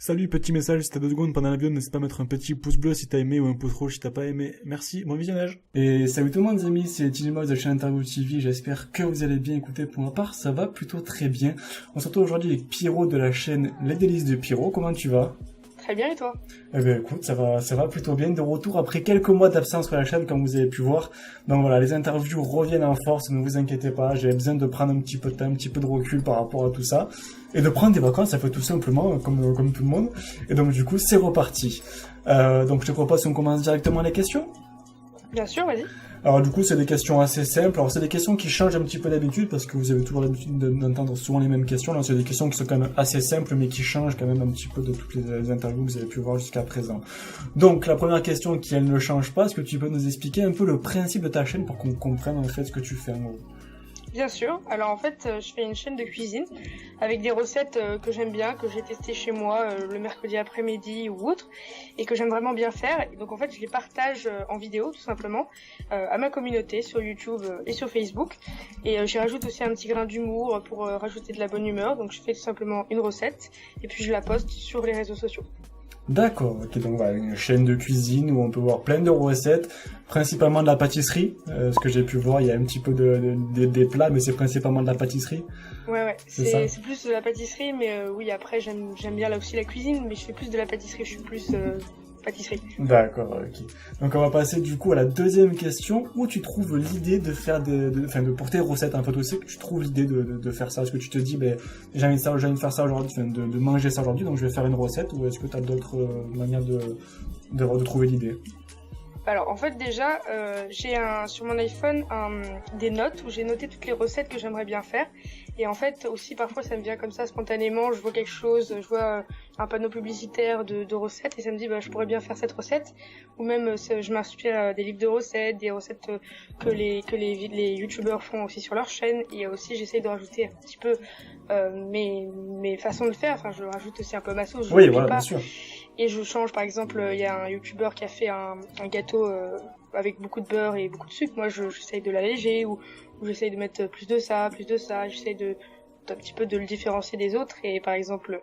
Salut, petit message, si t'as 2 secondes pendant la vidéo, n'hésite pas à mettre un petit pouce bleu si t'as aimé ou un pouce rouge si t'as pas aimé. Merci, bon visionnage. Et salut tout le monde les amis, c'est Tilimox de la chaîne Interview TV, j'espère que vous allez bien. Écoutez, pour ma part, ça va plutôt très bien. On se retrouve aujourd'hui avec Pierrot de la chaîne Les Délices de Pierrot, comment tu vas? Très bien, et toi? Eh ben écoute, ça va plutôt bien, de retour après quelques mois d'absence sur la chaîne comme vous avez pu voir. Donc voilà, les interviews reviennent en force, ne vous inquiétez pas, j'avais besoin de prendre un petit peu de temps, un petit peu de recul par rapport à tout ça. Et de prendre des vacances, ça fait tout simplement, comme tout le monde. Et donc du coup, c'est reparti. Donc je te propose qu'on commence directement les questions. Bien sûr, vas-y. Alors du coup, c'est des questions assez simples. Alors c'est des questions qui changent un petit peu d'habitude parce que vous avez toujours l'habitude d'entendre souvent les mêmes questions. Là, c'est des questions qui sont quand même assez simples mais qui changent quand même un petit peu de toutes les interviews que vous avez pu voir jusqu'à présent. Donc la première question qui elle ne change pas, est-ce que tu peux nous expliquer un peu le principe de ta chaîne pour qu'on comprenne en fait ce que tu fais en gros? Bien sûr. Alors en fait, je fais une chaîne de cuisine avec des recettes que j'aime bien, que j'ai testées chez moi le mercredi après-midi ou autre, et que j'aime vraiment bien faire. Et donc en fait, je les partage en vidéo tout simplement à ma communauté sur YouTube et sur Facebook. Et j'y rajoute aussi un petit grain d'humour pour rajouter de la bonne humeur. Donc je fais tout simplement une recette et puis je la poste sur les réseaux sociaux. D'accord, ok, donc voilà, une chaîne de cuisine où on peut voir plein de recettes, principalement de la pâtisserie. Ce que j'ai pu voir, il y a un petit peu des plats, mais c'est principalement de la pâtisserie. Ouais, C'est c'est plus de la pâtisserie, mais oui, après j'aime bien là aussi la cuisine, mais je fais plus de la pâtisserie, je suis plus pâtisserie. D'accord, ok. Donc on va passer du coup à la deuxième question. Où tu trouves l'idée de faire pour tes recettes en fait aussi, que tu trouves l'idée de faire ça? Est-ce que tu te dis, ben, j'ai envie de faire ça aujourd'hui, de manger ça aujourd'hui, donc je vais faire une recette, ou est-ce que tu as d'autres manières de trouver l'idée? Alors en fait déjà, j'ai sur mon iPhone des notes où j'ai noté toutes les recettes que j'aimerais bien faire. Et en fait aussi parfois ça me vient comme ça spontanément, je vois quelque chose, je vois un panneau publicitaire de recettes et ça me dit bah je pourrais bien faire cette recette. Ou même je m'inspire des livres de recettes, des recettes que les youtubeurs font aussi sur leur chaîne. Et aussi j'essaye de rajouter un petit peu mes façons de faire, enfin je rajoute aussi un peu ma sauce, je Oui, n'oublie voilà, pas. bien sûr. Et je change, par exemple, il y a un youtubeur qui a fait un gâteau avec beaucoup de beurre et beaucoup de sucre. Moi, j'essaye de l'alléger ou j'essaye de mettre plus de ça. J'essaye d'un petit peu de le différencier des autres. Et par exemple,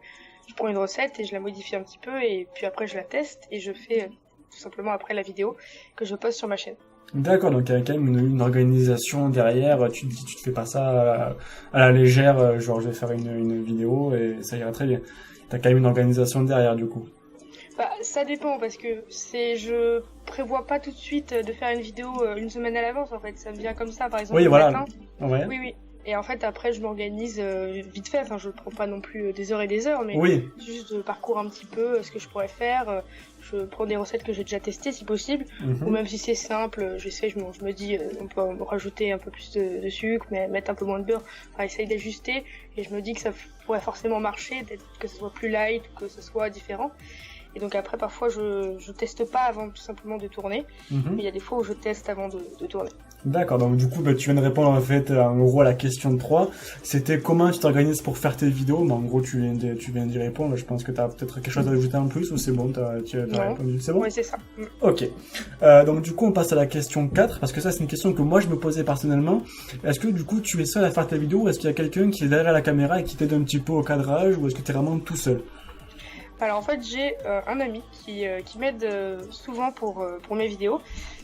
je prends une recette et je la modifie un petit peu et puis après je la teste et je fais tout simplement après la vidéo que je poste sur ma chaîne. D'accord, donc il y a quand même une organisation derrière. Tu te fais pas ça à la légère, genre je vais faire une vidéo et ça ira très bien. T'as quand même une organisation derrière du coup. Bah, ça dépend parce que je prévois pas tout de suite de faire une vidéo une semaine à l'avance en fait. Ça me vient comme ça, par exemple Oui, le voilà. matin. Ouais. Oui. Et en fait, après, je m'organise vite fait. Enfin, je prends pas non plus des heures et des heures, mais Oui. juste je parcours un petit peu ce que je pourrais faire. Je prends des recettes que j'ai déjà testées, si possible. Ou même si c'est simple, j'essaie, je me dis, on peut rajouter un peu plus de sucre, mais mettre un peu moins de beurre. Enfin, essayer d'ajuster. Et je me dis que ça pourrait forcément marcher, que ce soit plus light, que ce soit différent. Et donc après, parfois, je teste pas avant tout simplement de tourner. Mais il y a des fois où je teste avant de tourner. D'accord, donc du coup, bah, tu viens de répondre en fait en gros à la question 3. C'était comment tu t'organises pour faire tes vidéos. Bah, en gros, tu viens d'y répondre. Je pense que tu as peut-être quelque chose à ajouter en plus ou c'est bon, tu as répondu. C'est bon? Ouais, c'est ça. Ok. Donc du coup, on passe à la question 4 parce que ça, c'est une question que moi, je me posais personnellement. Est-ce que du coup, tu es seul à faire tes vidéos ou est-ce qu'il y a quelqu'un qui est derrière la caméra et qui t'aide un petit peu au cadrage ou est-ce que tu es vraiment tout seul? Alors en fait j'ai un ami qui m'aide souvent pour mes vidéos.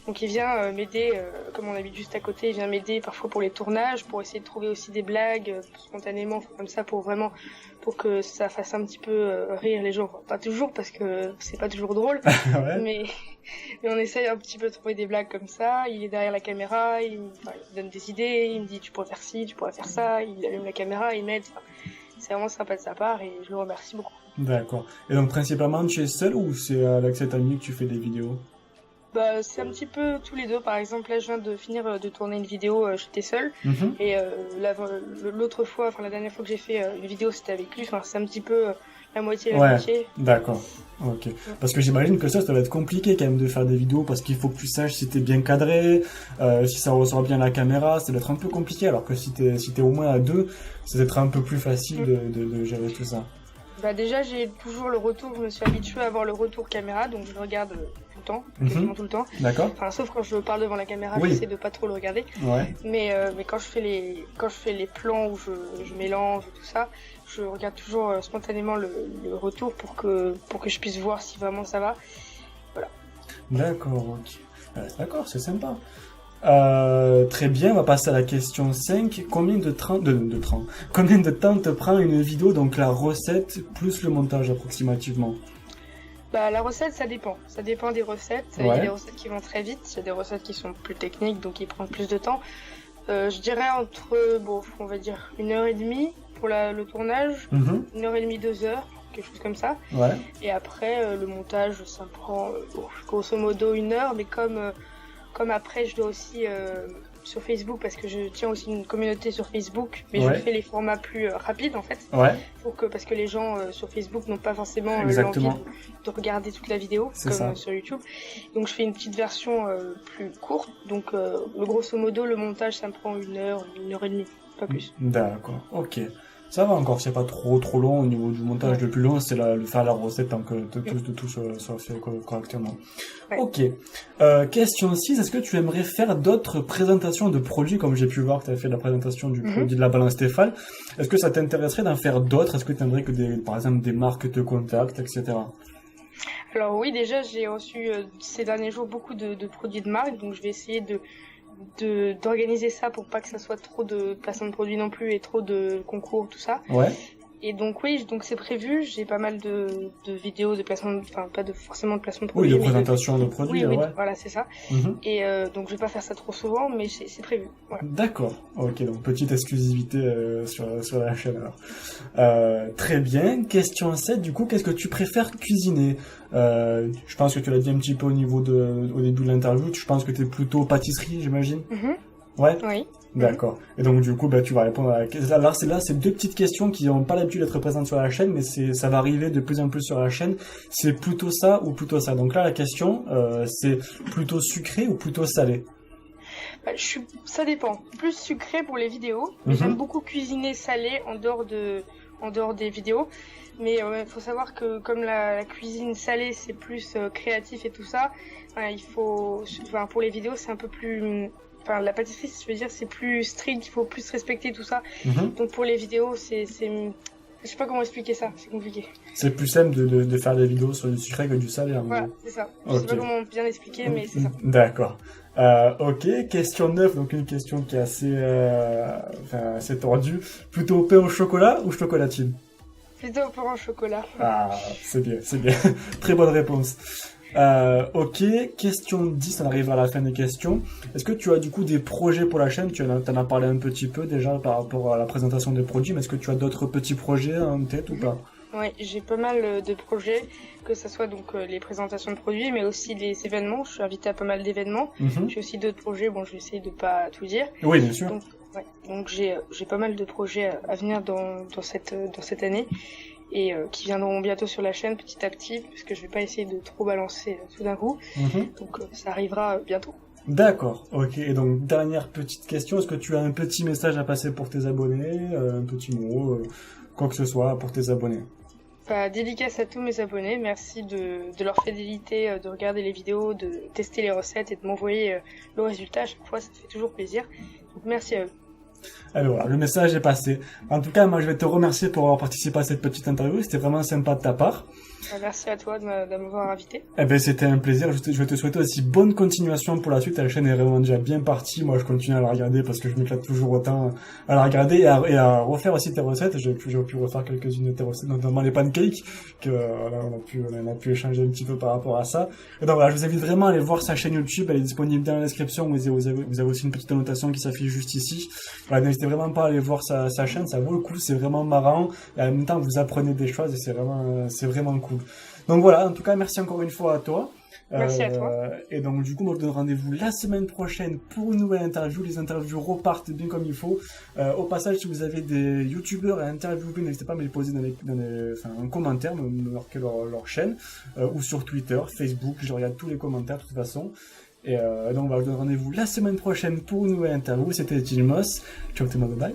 Donc il vient m'aider, comme on habite juste à côté, il vient m'aider parfois pour les tournages, pour essayer de trouver aussi des blagues spontanément comme ça pour que ça fasse un petit peu rire les gens. Pas toujours parce que c'est pas toujours drôle, Ouais. mais on essaye un petit peu de trouver des blagues comme ça. Il est derrière la caméra, il me donne des idées, il me dit tu pourrais faire ci, tu pourrais faire ça, il allume la caméra, il m'aide. Enfin, c'est vraiment sympa de sa part et je le remercie beaucoup. D'accord. Et donc principalement tu es seul ou c'est avec cet ami que tu fais des vidéos? Bah, c'est un petit peu tous les deux. Par exemple, là, je viens de finir de tourner une vidéo, j'étais seule. Et l'autre fois, enfin la dernière fois que j'ai fait une vidéo, c'était avec lui. Enfin, c'est un petit peu la moitié, la moitié. D'accord. Ok. Parce que j'imagine que ça va être compliqué quand même de faire des vidéos parce qu'il faut que tu saches si t'es bien cadré, si ça ressort bien la caméra, ça doit être un peu compliqué. Alors que si t'es au moins à deux, ça doit être un peu plus facile de gérer tout ça. Bah déjà j'ai toujours le retour, je me suis habituée à avoir le retour caméra, donc je le regarde le temps, quasiment tout le temps. D'accord. Enfin, sauf quand je parle devant la caméra, Oui. j'essaie de pas trop le regarder. Ouais. Mais quand je fais les plans où je mélange tout ça, je regarde toujours spontanément le retour pour que je puisse voir si vraiment ça va. Voilà. D'accord, ok. D'accord, c'est sympa. Très bien, on va passer à la question 5. Combien de temps te prend une vidéo, donc la recette plus le montage approximativement? Bah, la recette, ça dépend. Ça dépend des recettes. Il y a des recettes qui vont très vite, il y a des recettes qui sont plus techniques, donc qui prennent plus de temps. Je dirais on va dire 1h30 pour le tournage, 1h30, 2h, quelque chose comme ça. Ouais. Et après, le montage, ça me prend grosso modo 1 heure, mais comme après, je dois aussi sur Facebook, parce que je tiens aussi une communauté sur Facebook, mais je fais les formats plus rapides en fait. Ouais. Parce que les gens sur Facebook n'ont pas forcément l'envie de regarder toute la vidéo, comme sur YouTube. Donc je fais une petite version plus courte. Donc le grosso modo, le montage, ça me prend 1 heure, 1h30, pas plus. D'accord, ok. Ça va encore, c'est pas trop long au niveau du montage. Le plus long, c'est le faire la recette tant que tout soit fait correctement. Ouais. Ok. Question 6, est-ce que tu aimerais faire d'autres présentations de produits, comme j'ai pu voir que tu as fait la présentation du produit de la balance Stéphane? Est-ce que ça t'intéresserait d'en faire d'autres? Est-ce que tu aimerais que par exemple des marques te contactent, etc.? Alors oui, déjà j'ai reçu ces derniers jours beaucoup de produits de marque, donc je vais essayer d'organiser ça pour pas que ça soit trop de placement de produits non plus et trop de concours, tout ça. Ouais. Et donc oui, donc c'est prévu, j'ai pas mal de vidéos de placement, enfin pas forcément de placement de produits. Oui, de présentation de produits, oui, voilà, c'est ça. Et donc je vais pas faire ça trop souvent, mais c'est prévu. Voilà. D'accord, ok, donc petite exclusivité sur la chaîne alors. Très bien, question 7, du coup, qu'est-ce que tu préfères cuisiner? Je pense que tu l'as dit un petit peu au début de l'interview, je pense que tu es plutôt pâtisserie, j'imagine? Ouais. Oui. D'accord. Et donc du coup, tu vas répondre à la question. Là, c'est deux petites questions qui n'ont pas l'habitude d'être présentes sur la chaîne, mais ça va arriver de plus en plus sur la chaîne. C'est plutôt ça ou plutôt ça? Donc là, la question, c'est plutôt sucré ou plutôt salé? Ça dépend. Plus sucré pour les vidéos. J'aime beaucoup cuisiner salé en dehors des vidéos. Mais faut savoir que comme la cuisine salée, c'est plus créatif et tout ça, pour les vidéos, c'est un peu plus... Enfin, la pâtisserie, je veux dire, c'est plus strict, il faut plus respecter tout ça. Donc pour les vidéos, je sais pas comment expliquer ça, c'est compliqué. C'est plus simple de faire des vidéos sur du sucré que du salé. Voilà, c'est ça. Je sais pas comment bien expliquer, mais c'est ça. D'accord. Ok, question 9, donc une question qui est assez tordue. Plutôt pain au chocolat ou chocolatine? Plutôt pain au chocolat. Ah, c'est bien. Très bonne réponse. Ok, question 10, on arrive à la fin des questions. Est-ce que tu as du coup des projets pour la chaîne? Tu en as parlé un petit peu déjà par rapport à la présentation des produits, mais est-ce que tu as d'autres petits projets en tête ou pas? Oui, j'ai pas mal de projets, que ce soit donc les présentations de produits, mais aussi les événements. Je suis invitée à pas mal d'événements. J'ai aussi d'autres projets, je vais essayer de pas tout dire. Oui, bien sûr. Donc j'ai pas mal de projets à venir dans cette année. Et qui viendront bientôt sur la chaîne petit à petit, parce que je vais pas essayer de trop balancer tout d'un coup. Donc ça arrivera bientôt. D'accord, ok. Et donc dernière petite question, est-ce que tu as un petit message à passer pour tes abonnés, un petit mot, quoi que ce soit pour tes abonnés? Dédicace à tous mes abonnés, merci de leur fidélité, de regarder les vidéos, de tester les recettes et de m'envoyer le résultat à chaque fois, ça fait toujours plaisir. Donc merci à eux. Alors voilà, le message est passé. En tout cas, moi je vais te remercier pour avoir participé à cette petite interview, c'était vraiment sympa de ta part. Merci à toi de m'avoir invité. Eh ben, c'était un plaisir. Je vais te souhaiter aussi bonne continuation pour la suite. La chaîne est vraiment déjà bien partie. Moi, je continue à la regarder parce que je m'éclate toujours autant à la regarder et à refaire aussi tes recettes. J'ai pu refaire quelques-unes de tes recettes, notamment les pancakes, on a pu échanger un petit peu par rapport à ça. Et donc voilà, je vous invite vraiment à aller voir sa chaîne YouTube. Elle est disponible dans la description. Vous avez aussi une petite annotation qui s'affiche juste ici. Voilà, n'hésitez vraiment pas à aller voir sa chaîne. Ça vaut le coup. C'est vraiment marrant. Et en même temps, vous apprenez des choses et c'est vraiment cool. Donc voilà, en tout cas, merci encore une fois à toi. Merci à toi. Et donc du coup, moi je vous donne rendez-vous la semaine prochaine pour une nouvelle interview. Les interviews repartent bien comme il faut. Au passage, si vous avez des youtubeurs à interviewer, n'hésitez pas à me les poser en commentaire, me marquer leur chaîne, ou sur Twitter, Facebook, je regarde tous les commentaires de toute façon. Et donc voilà, je vous donne rendez-vous la semaine prochaine pour une nouvelle interview. C'était Gilmos. Ciao tout le monde, bye.